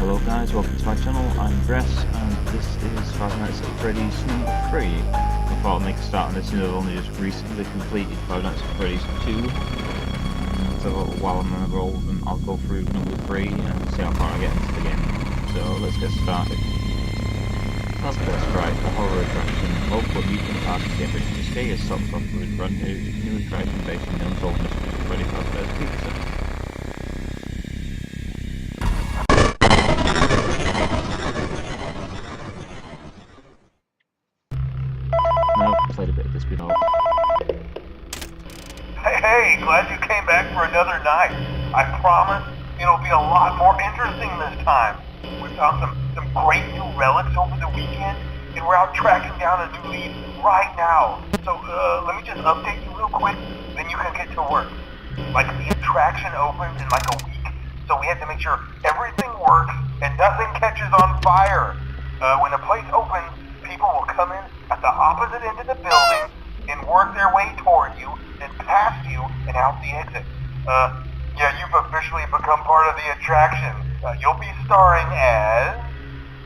Hello guys, welcome to my channel. I'm Gress and this is Five Nights at Freddy's number 3. I thought I'd make a start on this, I've only just recently completed Five Nights at Freddy's 2. So while I'm on a roll, then I'll go through number 3 and see how far I get into the game. So let's get started. As first, right, the horror attraction. Local amusement park is get ready to stay as sort of with brand new attraction based on the untold mystery of Freddy Fazbear's Pizza. Now I've played a bit of this before. Hey, glad you came back for another night. I promise it'll be a lot more interesting this time. We found some great new relics over the weekend, and we're out tracking down a new lead right now. So let me just update you real quick, then you can get to work. Like, the attraction opens in like a week, so we have to make sure everything works and nothing catches on fire. When the place opens, people will come in at the opposite end of the building and work their way toward you, then past you, and out the exit. Yeah, you've officially become part of the attraction. You'll be starring as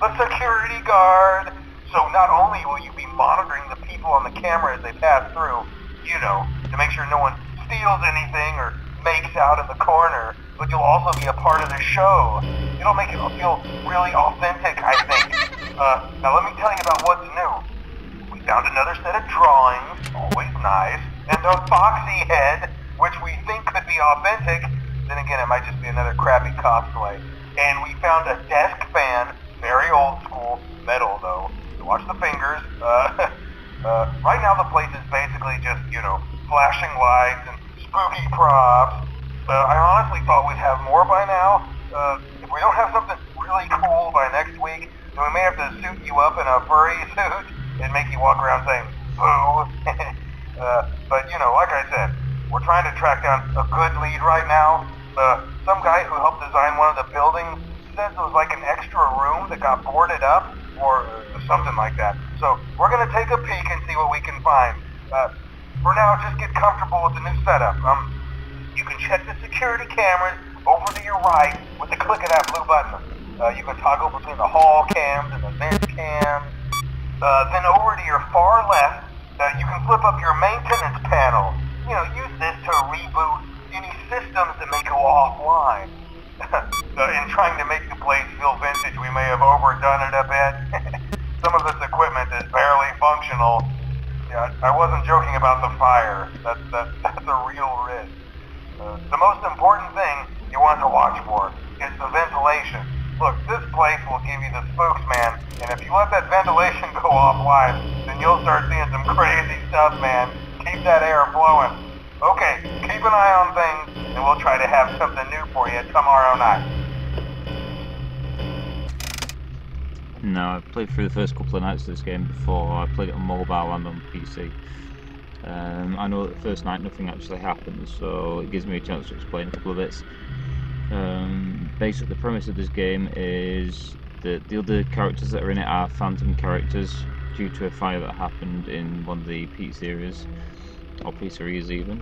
the security guard. So not only will you be monitoring the people on the camera as they pass through, you know, to make sure no one steals anything or makes out in the corner, but you'll also be a part of the show. It'll make it feel really authentic, I think. Now let me tell you about what's new. We found another set of drawings, always nice, and a foxy head, which we think could be authentic. Then again, it might just be another crappy cosplay. And we found a desk fan, very old school, metal though. So watch the fingers. Right now the place is basically just, you know, flashing lights and spooky props. I honestly thought we'd have more by now. If we don't have something really cool by next week, then we may have to suit you up in a furry suit and make you walk around saying, boo. But, you know, like I said, we're trying to track down a good lead right now. Some guy who helped design one of the buildings says it was like an extra room that got boarded up, or something like that. So we're going to take a peek and see what we can find. For now, just get comfortable with the new setup. You can check the security cameras over to your right with the click of that blue button. You can toggle between the hall cams and the vent cams. Then over to your far left, you can flip up your maintenance panel. You know, use this to reboot any systems that may go offline. In trying to make the place feel vintage, we may have overdone it a bit. Some of this equipment is barely functional. Yeah, I wasn't joking about the fire. That's a real risk. The most important thing you want to watch for is the ventilation. Look, this place will give you the spooks, man, and if you let that ventilation go offline, then you'll start seeing some crazy stuff, man. Keep that air flowing. Okay, keep an eye on things, and we'll try to have something new for you tomorrow night. No, I've played through the first couple of nights of this game before. I played it on mobile and on PC. I know that the first night nothing actually happens, so it gives me a chance to explain a couple of bits. Basically, the premise of this game is that the other characters that are in it are phantom characters due to a fire that happened in one of the pizzerias, or pizzerias even.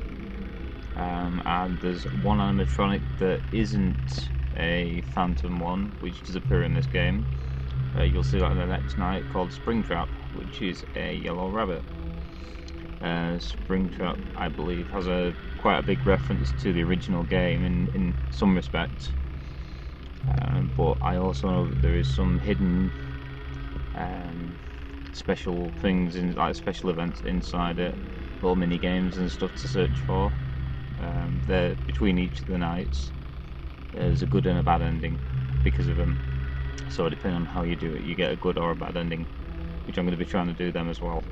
And there's one animatronic that isn't a phantom one, which does appear in this game. You'll see that in the next night, called Springtrap, which is a yellow rabbit. Springtrap, I believe, has quite a big reference to the original game in some respects. But I also know that there is some hidden special things, like special events inside it, little mini games and stuff to search for. There, between each of the nights, there's a good and a bad ending because of them. So depending on how you do it, you get a good or a bad ending, which I'm going to be trying to do them as well.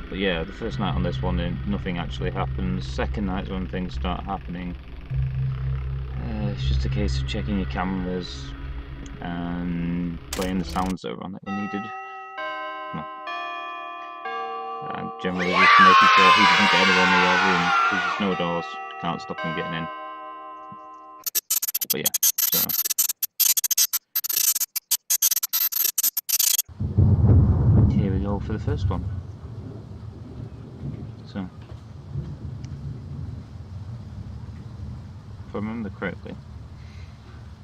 But yeah, the first night on this one, nothing actually happens. Second night's when things start happening. It's just a case of checking your cameras and playing the sounds that are on that were needed. No. And generally just making sure he doesn't get anywhere near your room, because there's no doors, can't stop him getting in. But yeah, so... here we go for the first one. So, if I remember correctly,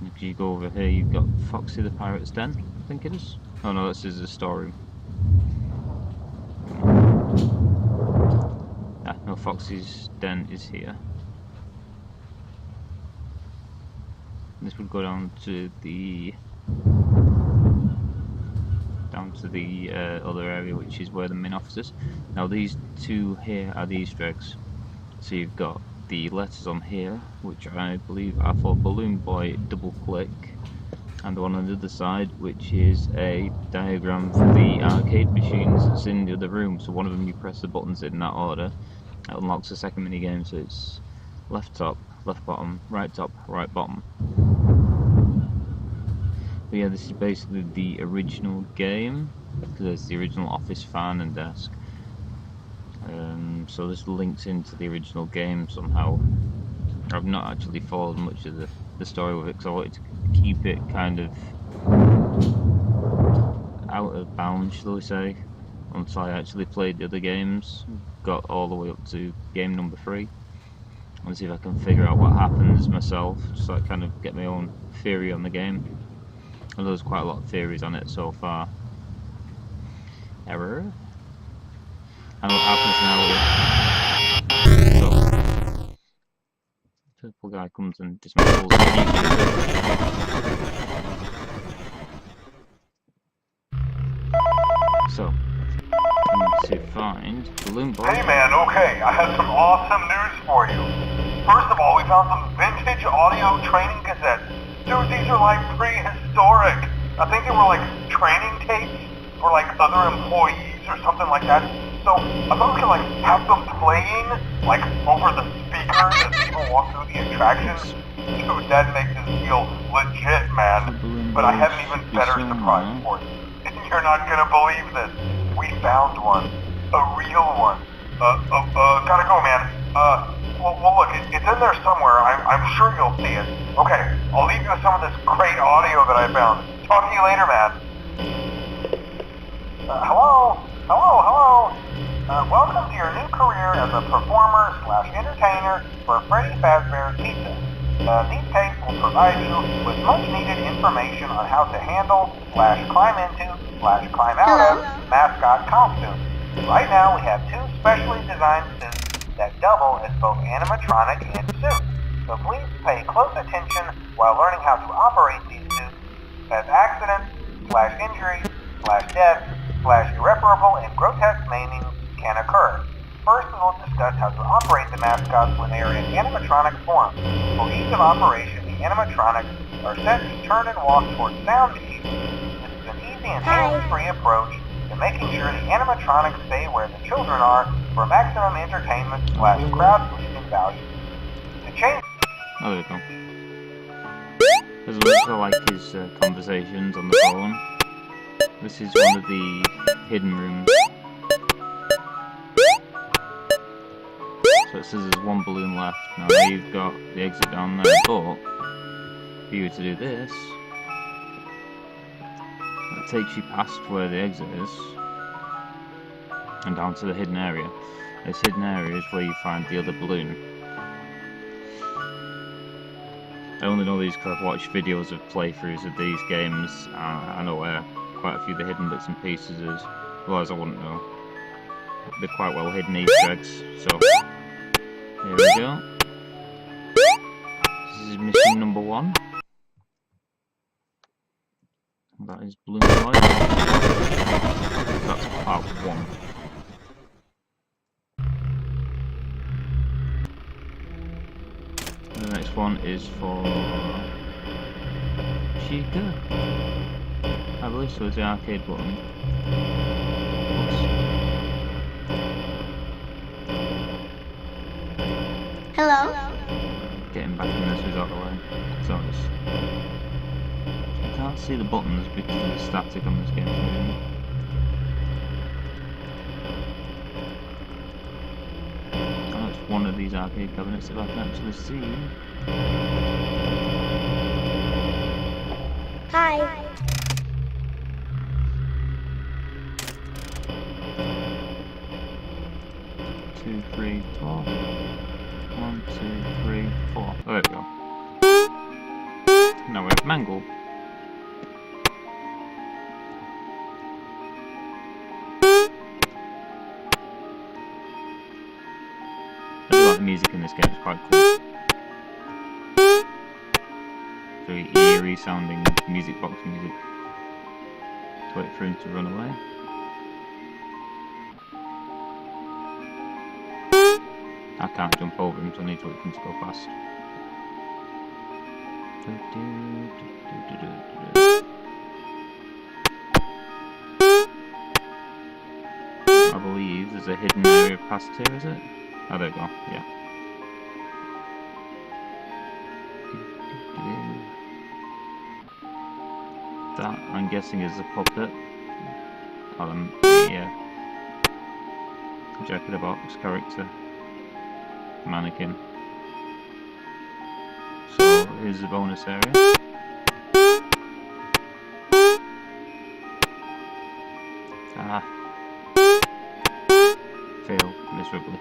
you you go over here, you've got Foxy the Pirate's Den, I think it is. Oh no, this is a storeroom. Ah, no, Foxy's Den is here. This would go down to the other area, which is where the main office is. Now these two here are the Easter eggs. So you've got the letters on here, which I believe are for Balloon Boy Double Click, and the one on the other side, which is a diagram for the arcade machines that's in the other room. So one of them, you press the buttons in that order, it unlocks the second mini game. So it's left top, left bottom, right top, right bottom. But yeah, this is basically the original game, because it's the original office fan and desk. So this links into the original game somehow. I've not actually followed much of the story with it, because I wanted to keep it kind of out of bounds, shall we say, until I actually played the other games. Got all the way up to game number 3. And see if I can figure out what happens myself, just so I kind of get my own theory on the game. And there's quite a lot of theories on it so far. Error. And what happens now is, so, purple guy comes and dismantles the So, I need to find Balloon Boy. Hey man, okay, I have some awesome news for you. First of all, we found some vintage audio training cassettes. Dude, these are like prehistoric. I think they were like training tapes for like other employees or something like that. So I thought we could like have them playing like over the speakers as people walk through the attractions. Dude, that makes us feel legit, man. But I have an even better surprise for you. You're not gonna believe this. We found one. A real one. Gotta go, man. Well look, it's in there somewhere. I'm sure you'll see it. Okay, I'll leave you with some of this great audio that I found. Talk to you later, man. Hello? Welcome to your new career as a performer/entertainer for Freddy Fazbear's Pizza. These tapes will provide you with much needed information on how to handle /climb into /climb out of mascot costumes. Right now we have 2 specially designed suits that double as both animatronic and suit. So please pay close attention while learning how to operate these suits, as accidents /injuries /death /irreparable and grotesque maiming can occur. First, we will discuss how to operate the mascots when they are in animatronic form. For ease of operation, the animatronics are set to turn and walk towards sound cues. This is an easy and hands-free approach to making sure the animatronics stay where the children are for maximum entertainment /crowd-boosting value. To change... Oh, there we go. There's also like his conversations on the phone. This is one of the hidden rooms. So it says there's 1 balloon left. Now you've got the exit down there, but for you to do this, it takes you past where the exit is and down to the hidden area. This hidden area is where you find the other balloon. I only know these because I've watched videos of playthroughs of these games. I know where quite a few of the hidden bits and pieces is, otherwise I wouldn't know. They're quite well hidden Easter eggs, so here we go. This is mission number 1. That is Balloon Boy. That's part 1. And the next one is for Chica. I believe so, it's the arcade button. Oops. Hello? Getting back in this was out of the way. So I can't see the buttons because of the static on this game. Oh, it's one of these arcade cabinets that I can actually see. Hi. 2, 3, 4. 1, 2, 3, 4. Oh, there we go. Now we have Mangle. I do like the music in this game, it's quite cool. Very eerie sounding music box music. To wait for him to run away. I can't jump over him, so I need to wait for him to go fast. I believe there's a hidden area past here, is it? Oh, there we go, yeah. That, I'm guessing, is a puppet. Yeah. Jack in the Box character. Mannequin. So, here's the bonus area. Ah. Failed miserably.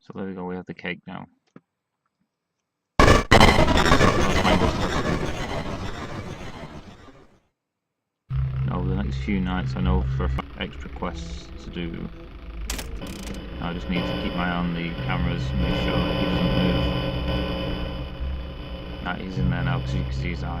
So there we go, we have the cake now. No, the next few nights I know for extra quests to do. I just need to keep my eye on the cameras and make sure that he doesn't move. Right, he's in there now because you can see his eye.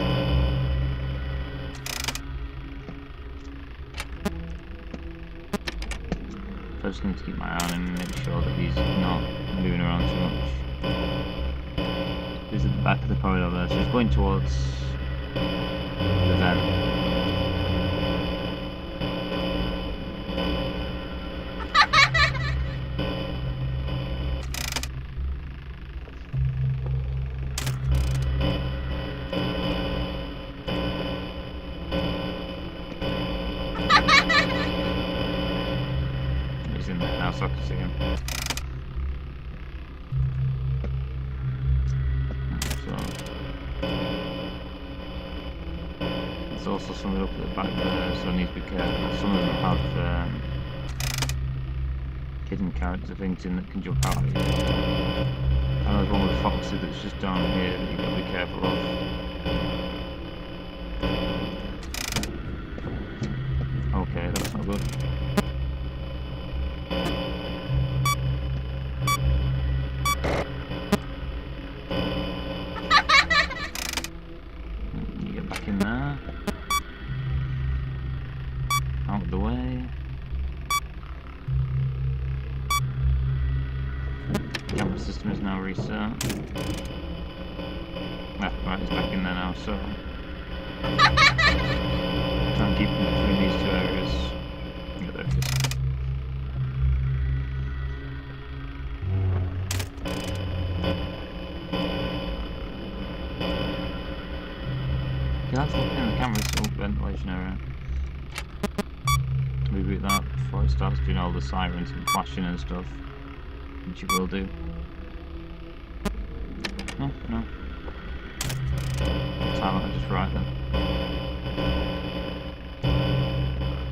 So I just need to keep my eye on him and make sure that he's not moving around too much. He's at the back of the corridor there, so he's going towards the vent. He's in there now, so I can see him. There's also something up at the back there, so I need to be careful. Some of them have hidden character things in that can jump out at you. I know there's one with Foxy that's just down here that you've got to be careful of. Okay, that's not good. You get back in there. Out of the way. Camera system is now reset. Ah, right, he's back in there now, so try and keep him between these two areas. Yeah, there it is. Yeah, that's looking at the camera's still ventilation area. Reboot that before it starts doing all the sirens and flashing and stuff, which you will do. No, no. Silent, just right then.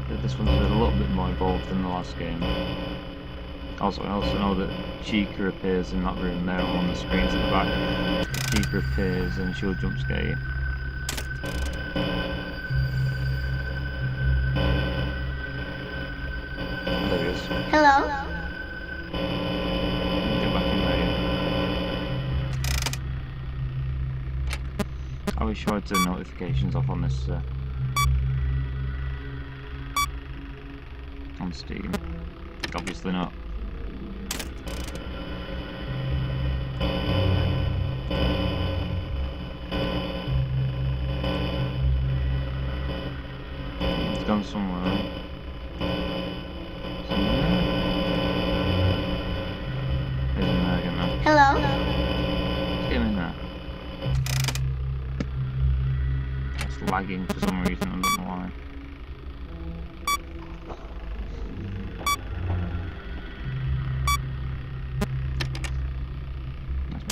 But this one's a little bit more involved than the last game. Also, I also know that Chica appears in that room there on the screens at the back. Chica appears and she'll jump scare you. There he is. Hello? Get back in there. Are we sure to turn notifications off on this on Steam? Obviously not. It's gone somewhere. He's in there again now. Hello? Let's get him in there. It's lagging for some reason, I don't know why.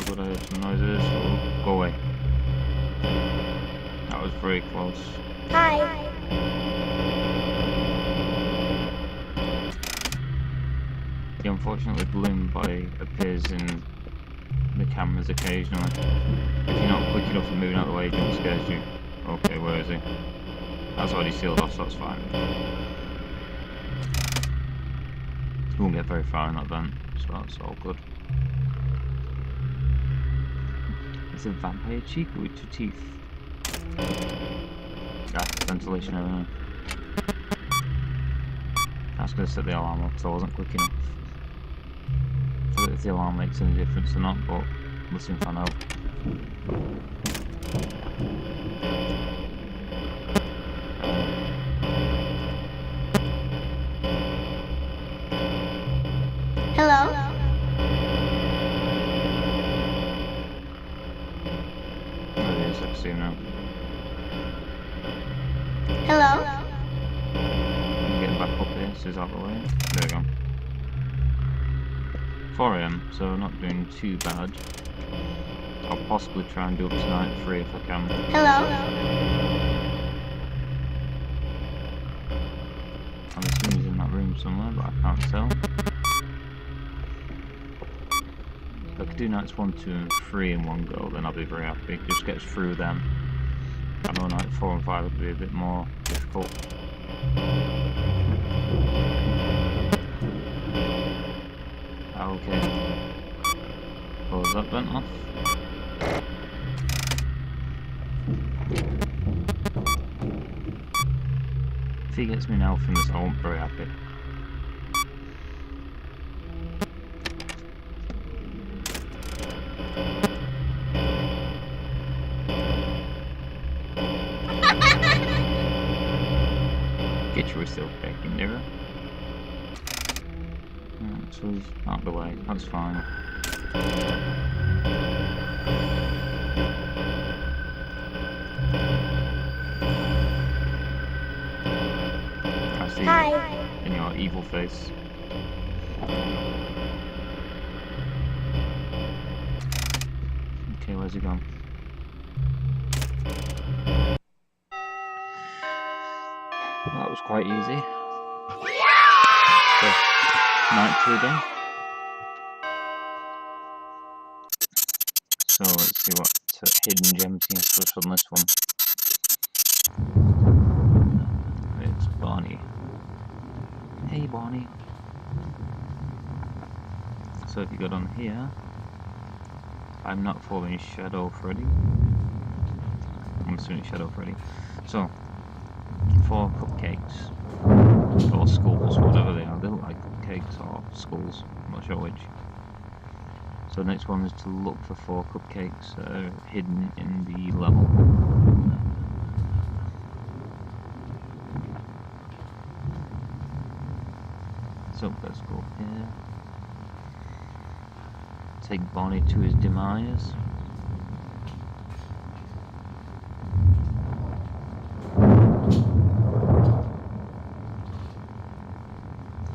thought I heard some noises, so go away. That was very close. Hi. The unfortunately balloon boy appears in the cameras occasionally. If you're not quick enough and moving out of the way, he jump scares you. Okay, where is he? That's already sealed off, so that's fine. He won't get very far in that vent, so that's all good. It's a vampire cheek with 2 teeth. That's ventilation everything. I was going to set the alarm off because I wasn't quick enough. I don't know if the alarm makes any difference or not, but we'll soon find out. Hello? There he is, I can see him now. Hello? I'm getting back up here, so he's out of the way. There we go. 4 AM, so not doing too bad. I'll possibly try and do up tonight at 3 if I can. Hello? I'm assuming he's in that room somewhere, but I can't tell. If I could do nights 1, 2 and 3 in one go, then I'll be very happy. It just gets through them. I know night 4 and 5 would be a bit more difficult. Okay. Close that vent off. If he gets me now from this, I won't be very happy. Get your still baking mirror. So he's out of the way, that's fine. I see you in your evil face. Okay, where's he gone? Well, that was quite easy. So, night 2 again. So let's see what hidden gems he has for us on this one. It's Barney. Hey Barney. So if you go down here, I'm not following Shadow Freddy. I'm assuming Shadow Freddy. So 4 cupcakes. Or skulls, whatever they are. They look like cupcakes or skulls, I'm not sure which. So the next one is to look for 4 cupcakes that are hidden in the level. So let's go up here. Take Bonnie to his demise.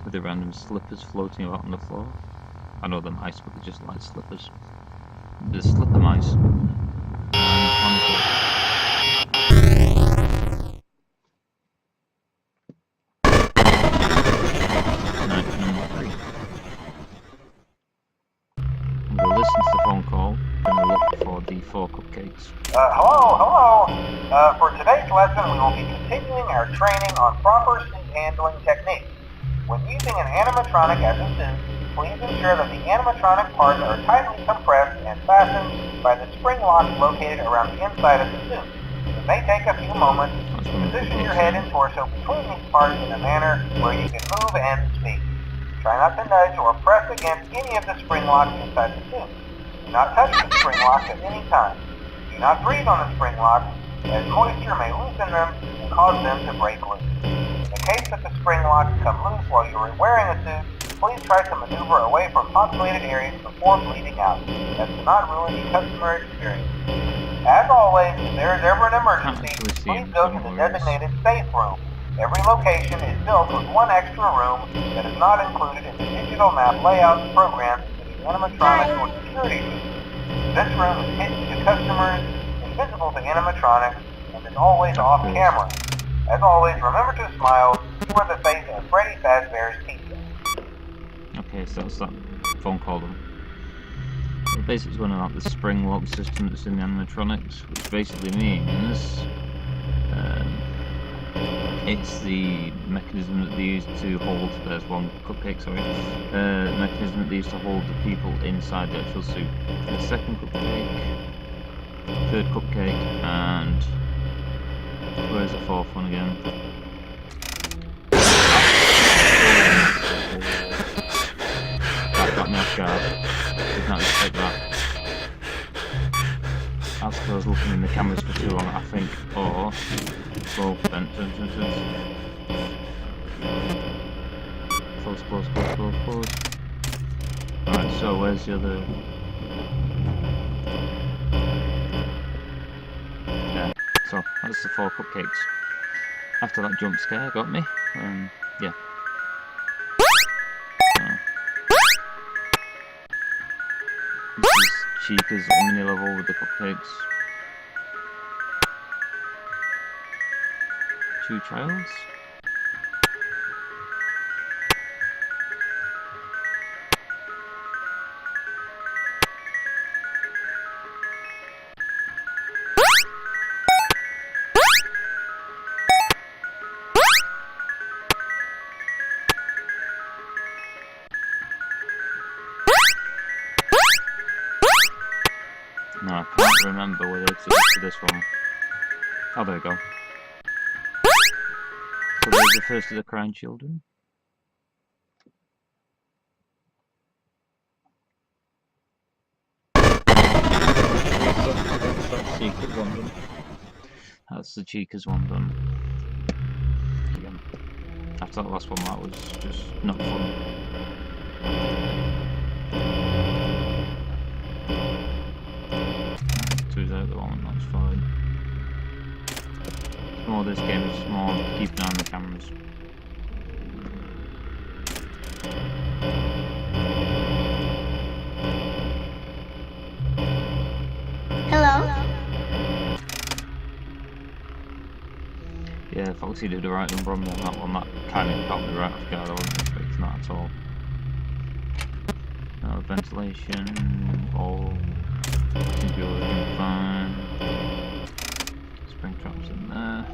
With the random slippers floating about on the floor. I know they're mice, but they're just like slippers. They're slipper mice. Night number 3. I'm going to listen to the phone call, and I'll look for the 4 cupcakes. Hello. For today's lesson, we will be continuing our training on proper suit handling techniques. When using an animatronic as a suit, please ensure that the animatronic parts are tightly compressed and fastened by the spring locks located around the inside of the suit. It may take a few moments to position your head and torso between these parts in a manner where you can move and speak. Try not to nudge or press against any of the spring locks inside the suit. Do not touch the spring locks at any time. Do not breathe on the spring locks, as moisture may loosen them and cause them to break loose. In the case that the spring locks come loose while you are wearing a suit, please try to maneuver away from populated areas before bleeding out. That does not ruin the customer experience. As always, if there is ever an emergency, please go to the designated safe room. Every location is built with one extra room that is not included in the digital map layouts programmed into the animatronic or security room. This room is hidden to customers, invisible to animatronics, and is always off camera. As always, remember to smile. You are the face of Freddy Fazbear's Pizza. Okay, so that's that phone call then. So basically it's going on about the spring lock system that's in the animatronics, which basically means it's the mechanism that they use to hold, there's one cupcake, sorry, mechanism that they use to hold the people inside the actual suit. The second cupcake, third cupcake, and where's the fourth one again? That got me off guard. Did not expect that. I suppose looking in the cameras for too long, I think, or both. Turn. Close. Alright, so where's the other? Yeah, so that's the 4 cupcakes. After that jump scare got me, yeah. This is Chica's mini level with the cupcakes. 2 childs. No, I can't remember whether it's to this one. Oh, there we go. So there's the first of the crying children. That's Chica's one done. That's the Chica's one done. Again. After that last one, that was just not fun. Two's out the one, that's fine. More this game is more keep an eye on the cameras. Hello? Yeah, Foxy did the right number on that one. That kind of caught me right off guard. I wasn't expecting that at all. No ventilation. All seems to be working fine. Spring traps in there.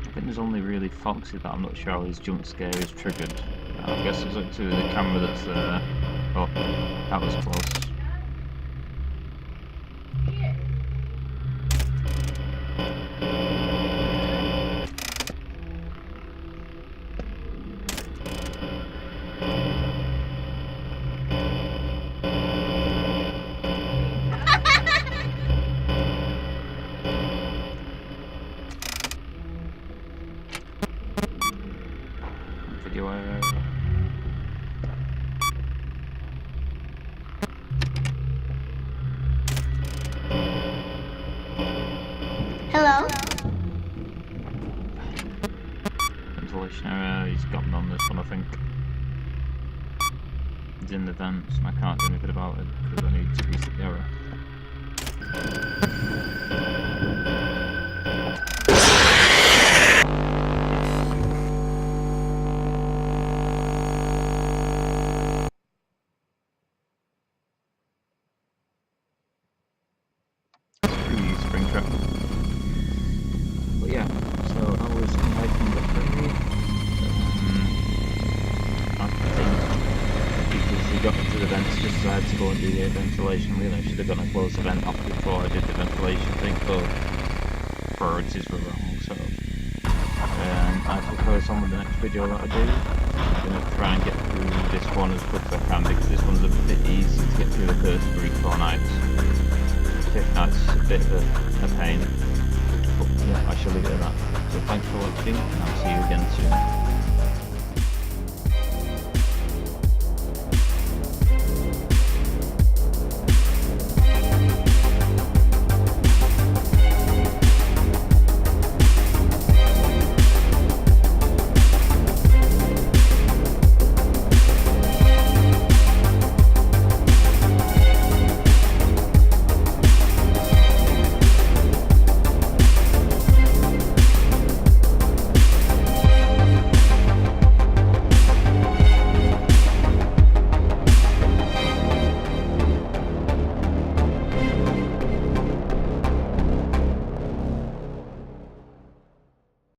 I think there's only really Foxy that I'm not sure how his jump scare is triggered. I guess it's up to the camera that's there. Oh, that was close. Video error. Hello? Ventilation error, he's got me on this one I think. He's in the vents and I can't do anything about it because I need to reset the error. Springtrap. But yeah, so that was Python the Freddy. I think because he got into the vents just as I had to go and do the ventilation. Really, I should have gone and closed the vent off before I did the ventilation thing, but priorities were wrong. So I propose on with the next video that I do. I'm going to try and get through this one as quick as I can because this one's a bit easy to get through the first 3-4 nights. That's a bit of a pain, but yeah, I shall leave it at that. So thanks for watching and I'll see you again soon.